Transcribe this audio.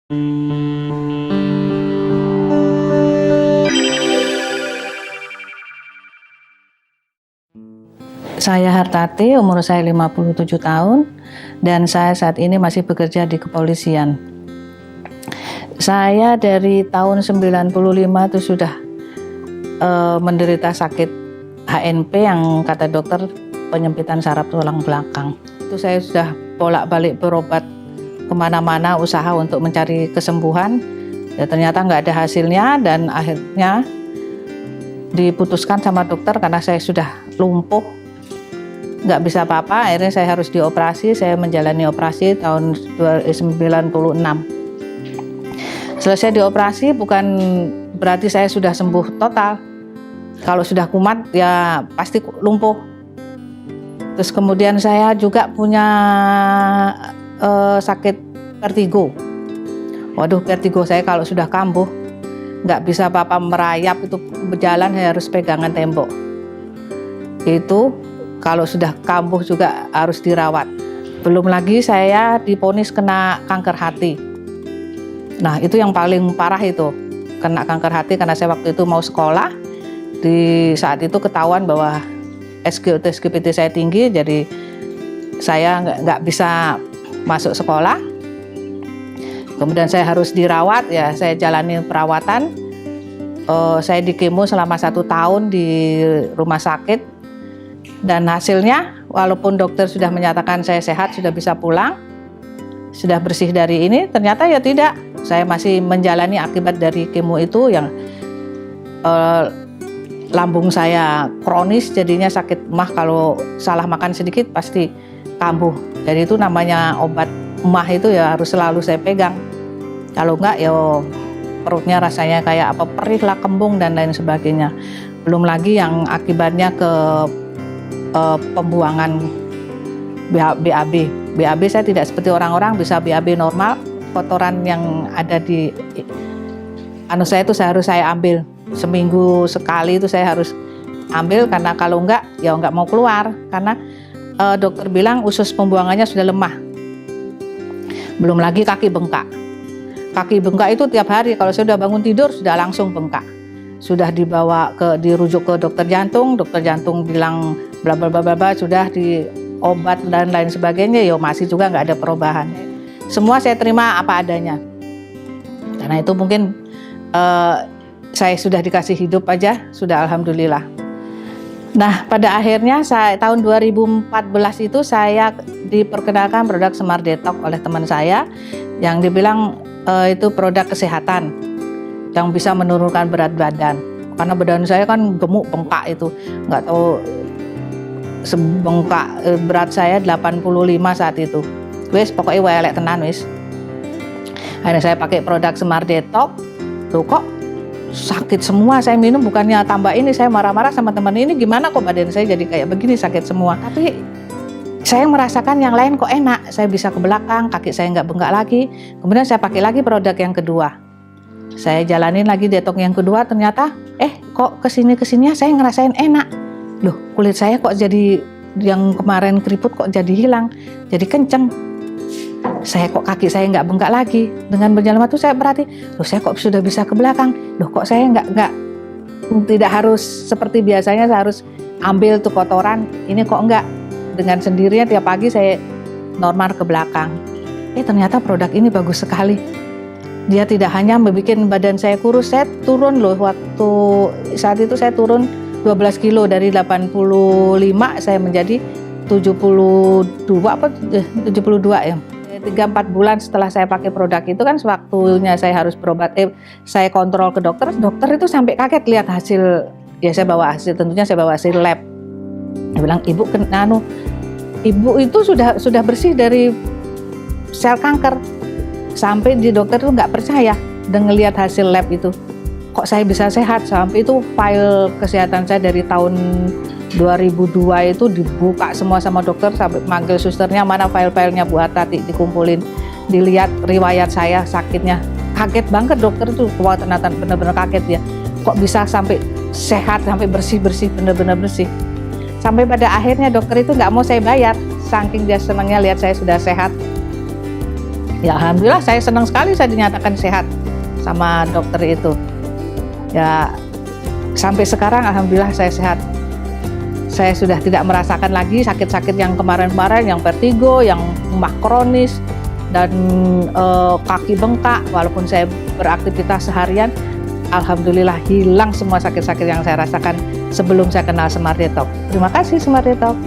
Saya Hartati, umur saya 57 tahun, dan saya saat ini masih bekerja di kepolisian. Saya dari tahun 95 itu sudah menderita sakit HNP yang kata dokter penyempitan saraf tulang belakang. Itu saya sudah bolak-balik berobat kemana-mana, usaha untuk mencari kesembuhan. Ya, ternyata nggak ada hasilnya, dan akhirnya diputuskan sama dokter karena saya sudah lumpuh, nggak bisa apa-apa. Akhirnya saya harus dioperasi. Saya menjalani operasi tahun 1996. Selesai dioperasi bukan berarti saya sudah sembuh total. Kalau sudah kumat ya pasti lumpuh. Terus kemudian saya juga punya sakit vertigo. Waduh, vertigo saya kalau sudah kambuh nggak bisa apa-apa, merayap itu berjalan saya harus pegangan tembok. Itu kalau sudah kambuh juga harus dirawat. Belum lagi saya divonis kena kanker hati. Nah, itu yang paling parah itu, kena kanker hati karena saya waktu itu mau sekolah. Di saat itu ketahuan bahwa SGOT-SGPT saya tinggi, jadi saya nggak bisa masuk sekolah. Kemudian saya harus dirawat, ya saya jalani perawatan. Saya di kemo selama 1 tahun di rumah sakit. Dan hasilnya, walaupun dokter sudah menyatakan saya sehat, sudah bisa pulang, sudah bersih dari ini, ternyata ya tidak. Saya masih menjalani akibat dari kemo itu yang lambung saya kronis, jadinya sakit emah, kalau salah makan sedikit pasti kambuh. Jadi itu namanya obat emah itu ya harus selalu saya pegang. Kalau enggak ya perutnya rasanya kayak apa, perih lah, kembung dan lain sebagainya. Belum lagi yang akibatnya ke pembuangan BAB. BAB saya tidak seperti orang-orang bisa BAB normal. Kotoran yang ada di saya itu harus saya ambil seminggu sekali, itu saya harus ambil karena kalau enggak ya enggak mau keluar, karena dokter bilang usus pembuangannya sudah lemah. Belum lagi kaki bengkak. Kaki bengkak itu tiap hari kalau saya sudah bangun tidur sudah langsung bengkak. Sudah dirujuk ke dokter jantung bilang bla bla bla bla, sudah diobat dan lain sebagainya, ya masih juga nggak ada perubahan. Semua saya terima apa adanya. Karena itu mungkin saya sudah dikasih hidup aja, sudah alhamdulillah. Nah, pada akhirnya tahun 2014 itu saya diperkenalkan produk Smart Detox oleh teman saya yang dibilang itu produk kesehatan yang bisa menurunkan berat badan. Karena badan saya kan gemuk, bengkak itu. Nggak tahu, sebengkak, berat saya 85 saat itu. Wis pokoknya welek tenan wis. Akhirnya saya pakai produk Smart Detox. Loh kok sakit semua, saya minum bukannya tambah ini, saya marah-marah sama teman ini, gimana kok badan saya jadi kayak begini, sakit semua. Tapi saya merasakan yang lain kok enak, saya bisa ke belakang, kaki saya nggak bengkak lagi. Kemudian saya pakai lagi produk yang kedua. Saya jalanin lagi detox yang kedua, ternyata kok kesini-kesininya saya ngerasain enak. Loh, kulit saya kok jadi, yang kemarin keriput kok jadi hilang, jadi kenceng. Kaki saya nggak bengkak lagi. Dengan berjalan waktu saya berarti, loh saya kok sudah bisa ke belakang. Loh kok saya tidak harus seperti biasanya saya harus ambil tuh kotoran. Ini kok enggak, dengan sendirinya tiap pagi saya normal ke belakang. Ternyata produk ini bagus sekali. Dia tidak hanya membuat badan saya kurus, saya turun loh, waktu saat itu saya turun 12 kilo dari 85 saya menjadi 72 ya. 3-4 bulan setelah saya pakai produk itu kan sewaktunya saya harus berobat, saya kontrol ke dokter itu sampai kaget lihat hasil. Ya saya bawa hasil, tentunya saya bawa hasil lab. Dia bilang, ibu itu sudah bersih dari sel kanker. Sampai di dokter itu nggak percaya dengan lihat hasil lab itu. Kok saya bisa sehat? Sampai itu file kesehatan saya dari tahun 2002 itu dibuka semua sama dokter, sampai manggil susternya, mana file-filenya Bu Hartati, dikumpulin, dilihat riwayat saya sakitnya. Kaget banget dokter itu, ternyata benar-benar kaget ya. Kok bisa sampai sehat, sampai bersih-bersih, benar-benar bersih. Sampai pada akhirnya dokter itu nggak mau saya bayar, saking dia senangnya lihat saya sudah sehat. Ya alhamdulillah saya senang sekali saya dinyatakan sehat sama dokter itu. Ya sampai sekarang alhamdulillah saya sehat. Saya sudah tidak merasakan lagi sakit-sakit yang kemarin-kemarin, yang vertigo, yang mah kronis, dan kaki bengkak. Walaupun saya beraktivitas seharian, alhamdulillah hilang semua sakit-sakit yang saya rasakan sebelum saya kenal Smart Detox. Terima kasih Smart Detox.